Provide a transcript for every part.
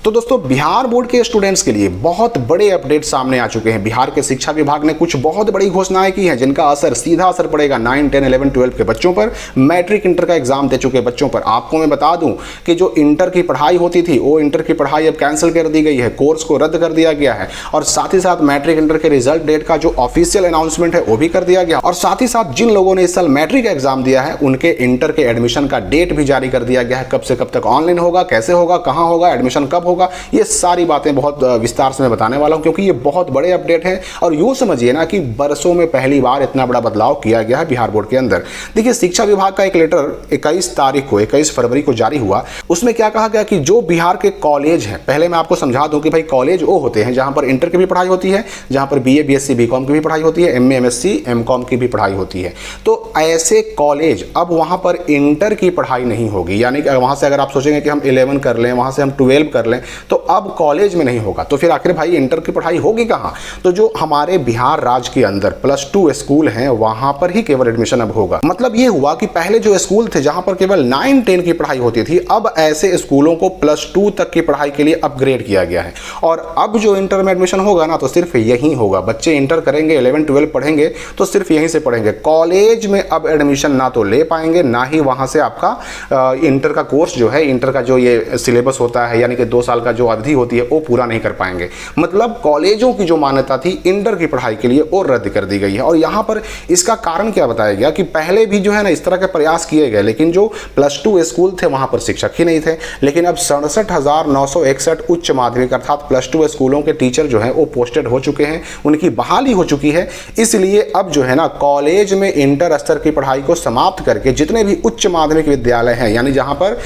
तो दोस्तों बिहार बोर्ड के स्टूडेंट्स के लिए बहुत बड़े अपडेट सामने आ चुके हैं। बिहार के शिक्षा विभाग ने कुछ बहुत बड़ी घोषणाएं की हैं जिनका सीधा असर पड़ेगा 9, 10, 11, 12 के बच्चों पर, मैट्रिक इंटर का एग्जाम दे चुके बच्चों पर। आपको मैं बता दूं कि जो इंटर की पढ़ाई होती थी वो इंटर की पढ़ाई अब कैंसिल कर दी गई है, कोर्स को रद्द कर दिया गया है और साथ ही साथ मैट्रिक इंटर के रिजल्ट डेट का जो ऑफिशियल अनाउंसमेंट है वो भी कर दिया गया और साथ ही साथ जिन लोगों ने इस साल मैट्रिक एग्जाम दिया है उनके इंटर के एडमिशन का डेट भी जारी कर दिया गया है। कब से कब तक ऑनलाइन होगा, कैसे होगा, कहां होगा, एडमिशन कब होगा, ये सारी बातें बहुत विस्तार से मैं बताने वाला हूं क्योंकि ये बहुत बड़े अपडेट हैं और यूं समझिए ना कि बरसों में पहली बार इतना बड़ा बदलाव किया गया है बिहार बोर्ड के अंदर। देखिए, शिक्षा विभाग का एक लेटर 21 फरवरी को जारी हुआ। उसमें क्या कहा गया कि जो बिहार के कॉलेज हैं, पहले मैं आपको समझा दूं कि भाई कॉलेज वो होते हैं जहां पर इंटर की भी पढ़ाई होती है, जहां पर बीए, बीएससी, बीकॉम की भी पढ़ाई होती है, एमए, एमएससी, एमकॉम की भी पढ़ाई होती है। तो ऐसे कॉलेज अब वहां पर इंटर की पढ़ाई नहीं होगी, यानी कि वहां से अगर आप सोचेंगे कि हम 11 कर लें, वहां से हम 12 कर लें, तो अब कॉलेज में नहीं होगा। तो फिर आखिर भाई इंटर की पढ़ाई होगी कहां? तो जो हमारे बिहार राज्य के अंदर +2 स्कूल हैं वहां पर ही केवल एडमिशन अब होगा। मतलब ये हुआ कि पहले जो स्कूल थे जहां पर केवल 9, 10 की पढ़ाई होती थी, अब ऐसे स्कूलों को +2 तक की पढ़ाई के लिए अपग्रेड किया गया है और अब जो इंटर में एडमिशन होगा ना तो सिर्फ यही होगा। बच्चे इंटर करेंगे, 11, 12 पढ़ेंगे तो सिर्फ यहीं से पढ़ेंगे। कॉलेज में अब एडमिशन ना तो ले पाएंगे, ना ही वहां से आपका इंटर का कोर्स जो है, इंटर का जो ये सिलेबस होता है यानी कि 2 साल का जो अवधि होती है वो पूरा नहीं कर पाएंगे। मतलब कॉलेजों की जो मान्यता थी इंटर की पढ़ाई के लिए वो रद्द कर दी गई है। और यहां पर इसका कारण क्या बताया गया कि पहले भी जो है ना इस तरह के प्रयास किए गए, लेकिन जो +2 स्कूल थे वहां पर शिक्षक ही नहीं थे। लेकिन अब 67,961 उच्च माध्यमिक अर्थात +2 स्कूलों के टीचर जो है वो पोस्टेड हो चुके हैं, उनकी बहाली हो चुकी है। इसलिए अब जो है ना कॉलेज में इंटर स्तर की पढ़ाई को समाप्त करके जितने भी उच्च माध्यमिक विद्यालय हैं, यानी जहां पर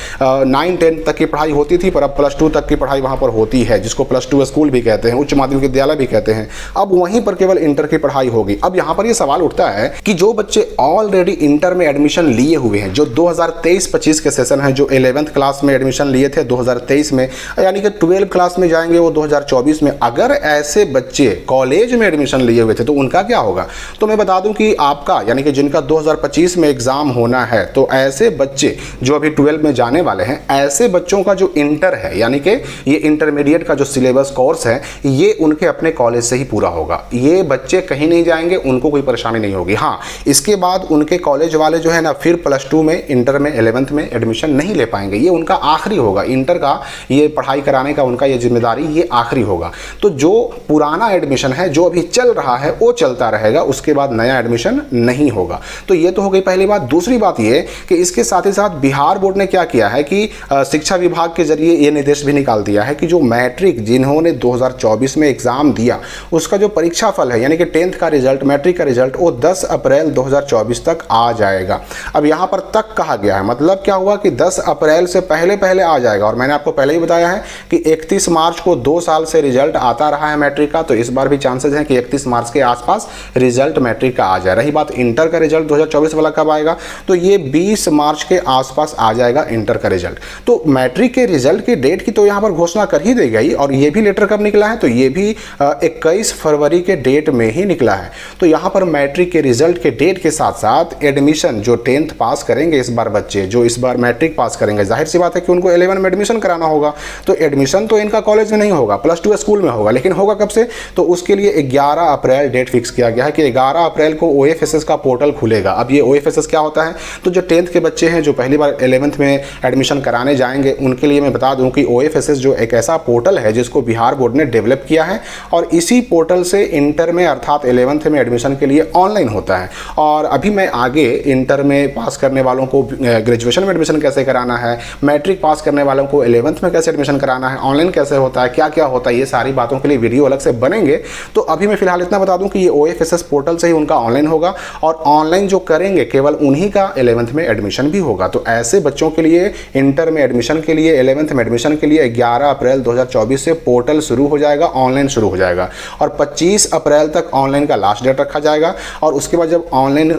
9, 10 तक की पढ़ाई होती थी पर अब +2 तक की पढ़ाई वहां पर होती है, जिसको +2 स्कूल भी कहते हैं, उच्च माध्यमिक विद्यालय भी कहते हैं, अब वहीं पर केवल इंटर की पढ़ाई होगी। अब यहां पर यह सवाल उठता है कि जो बच्चे ऑलरेडी इंटर में एडमिशन लिए हुए हैं, जो 2023-25 के सेशन है, जो 11th क्लास में एडमिशन लिए थे 2023 में, यानी कि 12 क्लास में जाएंगे वो 2024 में, अगर ऐसे बच्चे कॉलेज में एडमिशन लिए हुए थे तो उनका क्या होगा? तो मैं बता दूं कि आपका यानी कि जिनका 2025 में एग्जाम होना है, तो ऐसे बच्चे जो अभी 12 में जाने वाले हैं, ऐसे बच्चों का जो इंटर है यानी कि ये इंटरमीडिएट का जो सिलेबस कोर्स है ये उनके अपने कॉलेज से ही पूरा होगा। ये बच्चे कहीं नहीं जाएंगे, उनको कोई परेशानी नहीं होगी। हाँ, इसके बाद उनके कॉलेज वाले जो है ना फिर +2 में, इंटर में, 11th में एडमिशन नहीं ले पाएंगे। ये उनका आखिरी होगा, इंटर का ये पढ़ाई कराने का उनका ये जिम्मेदारी ये आखिरी होगा। तो जो पुराना एडमिशन है जो अभी चल रहा है वो चलता रहेगा, उसके बाद नया एडमिशन नहीं होगा। तो ये तो हो गई पहली बात। दूसरी बात ये कि इसके साथ ही साथ बिहार बोर्ड ने क्या किया है कि शिक्षा विभाग के जरिए ये निर्देश भी निकाल दिया है कि जो मैट्रिक जिन्होंने 2024 में एग्जाम दिया उसका जो परीक्षा फल है यानी कि 10th का रिजल्ट, मैट्रिक का रिजल्ट, वो 10 अप्रैल 2024 तक आ जाएगा। अब यहां पर तक कहा गया है, मतलब क्या हुआ कि 10 अप्रैल से पहले पहले आ जाएगा। और मैंने आपको पहले ही बताया है कि 31 मार्च को 2 साल से रिजल्ट आता रहा है मैट्रिक का, तो इस बार भी चांसेस हैं कि 31 मार्च के आसपास रिजल्ट मैट्रिक का आ जाए। रही बात इंटर का रिजल्ट 2024 वाला कब आएगा, तो ये 20 मार्च के आसपास आ जाएगा इंटर का रिजल्ट। तो मैट्रिक के रिजल्ट की डेट की तो यहां पर घोषणा कर ही दी गई और ये भी लेटर कब निकला है, तो ये भी 21 फरवरी के डेट में ही निकला है। तो यहां पर मैट्रिक के रिजल्ट के डेट के साथ साथ एडमिशन जो 10th पास करेंगे इस बार बच्चे, जो इस बार मैट्रिक पास करेंगे, जाहिर सी बात है कि उनको 11 में एडमिशन कराना होगा। तो एडमिशन तो इनका कॉलेज में नहीं होगा, +2 स्कूल में होगा, लेकिन होगा कब से, तो उसके लिए 11 अप्रैल डेट फिक्स किया गया है कि 11 अप्रैल को OFSS का पोर्टल खुलेगा। अब ये OFSS क्या होता है, तो जो 10th के बच्चे हैं जो पहली बार 11th में एडमिशन कराने जाएंगे उनके लिए मैं बता दूं कि OFSS जो एक ऐसा पोर्टल है जिसको बिहार बोर्ड ने डेवलप किया है और इसी पोर्टल से इंटर में अर्थात 11th में एडमिशन के लिए ऑनलाइन होता है। और अभी मैं आगे इंटर में पास करने वालों को ग्रेजुएशन में एडमिशन कैसे कराना है, मैट्रिक पास करने वालों को 11th में कैसे एडमिशन कराना है, ऑनलाइन कैसे होता है, क्या क्या होता है, ये सारी बातों के लिए वीडियो अलग से बनेंगे। तो अभी मैं फिलहाल इतना बता दूं कि ये OFSS पोर्टल से ही उनका ऑनलाइन होगा और ऑनलाइन जो करेंगे केवल उन्हीं का 11th में एडमिशन भी होगा। तो ऐसे बच्चों के लिए इंटर में एडमिशन के लिए, 11th में एडमिशन के लिए 11 अप्रैल 2024 से पोर्टल शुरू हो जाएगा, ऑनलाइन शुरू हो जाएगा और 25 अप्रैल तक ऑनलाइन का लास्ट डेट रखा जाएगा। और उसके बाद जब ऑनलाइन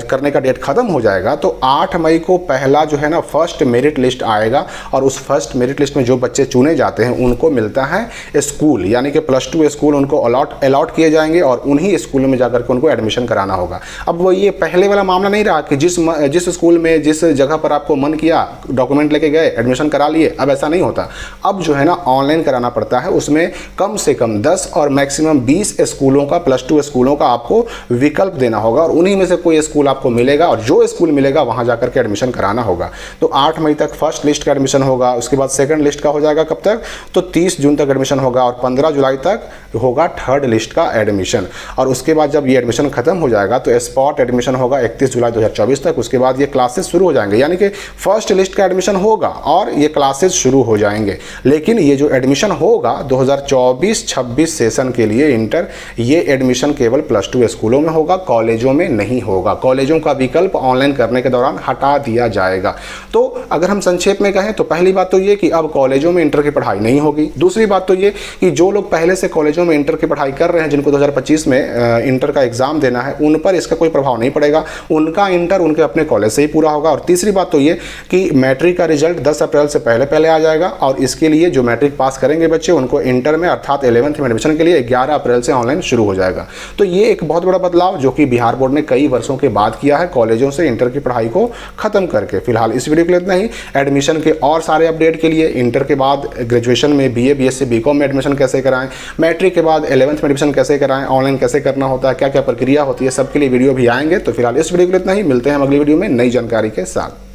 करने का डेट खत्म हो जाएगा तो 8 मई को पहला जो है ना फर्स्ट मेरिट लिस्ट आएगा और उस फर्स्ट मेरिट लिस्ट में जो बच्चे चुने जाते हैं उनको मिलता है स्कूल, यानी कि +2 स्कूल उनको अलॉट किए जाएंगे और उन्हीं स्कूल में जाकर के उनको एडमिशन कराना होगा। अब वो ये पहले वाला मामला नहीं रहा कि जिस स्कूल में जिस जगह पर आपको मन किया डॉक्यूमेंट लेके गए एडमिशन करा लिए, अब ऐसा नहीं होता। अब जो है ना ऑनलाइन कराना पड़ता है। उसमें कम से कम 10 और मैक्सिमम 20 स्कूलों का, +2 स्कूलों का आपको विकल्प देना होगा और उन्हीं में से कोई स्कूल आपको मिलेगा और जो स्कूल मिलेगा वहां जाकर के एडमिशन कराना होगा। तो 8 मई तक फर्स्ट लिस्ट का एडमिशन होगा, उसके बाद सेकंड लिस्ट का हो जाएगा कब तक, तो 30 जून तक एडमिशन होगा और 15 जुलाई तक होगा थर्ड लिस्ट का एडमिशन। और उसके बाद जब ये एडमिशन खत्म हो जाएगा तो स्पॉट एडमिशन होगा 31 जुलाई 2024 तक। उसके बाद ये क्लासेस शुरू हो जाएंगे, यानी कि फर्स्ट लिस्ट का एडमिशन होगा और ये क्लासेस शुरू हो जाएंगे। लेकिन ये जो एडमिशन होगा 2024-26 सेशन के लिए इंटर, ये एडमिशन केवल +2 स्कूलों में होगा, कॉलेजों में नहीं होगा। कॉलेजों का विकल्प ऑनलाइन करने के दौरान हटा दिया जाएगा। तो अगर हम संक्षेप में कहें तो पहली बात तो ये कि अब कॉलेजों में इंटर की पढ़ाई नहीं होगी। दूसरी बात तो ये कि जो लोग पहले से कॉलेजों में इंटर की पढ़ाई कर रहे हैं, जिनको 2025 में इंटर का एग्जाम देना है, उन पर इसका कोई प्रभाव नहीं पड़ेगा। उनका इंटर उनके अपने कॉलेज से ही पूरा होगा। और तीसरी बात तो ये कि मैट्रिक का रिजल्ट 10 अप्रैल से पहले आ जाएगा और इसके लिए जो मैट्रिक पास करेंगे बच्चे, उनको इंटर में अर्थात 11th में एडमिशन के लिए 11 अप्रैल से ऑनलाइन शुरू हो जाएगा। तो ये एक बहुत बड़ा बदलाव जो कि बिहार बोर्ड ने कई वर्षों के बाद किया है, कॉलेजों से इंटर की पढ़ाई को खत्म करके। फिलहाल इस वीडियो के लिए इतना ही। एडमिशन के और सारे अपडेट के लिए, इंटर के बाद ग्रेजुएशन में BA BSc BCom में एडमिशन कैसे कराएं, मैट्रिक के बाद 11th में एडमिशन कैसे कराएं, ऑनलाइन कैसे करना होता है, क्या क्या प्रक्रिया होती है, सबके लिए वीडियो भी आएंगे। तो फिलहाल इस वीडियो के लिए इतना ही। मिलते हैं हम अगली वीडियो में नई जानकारी के साथ।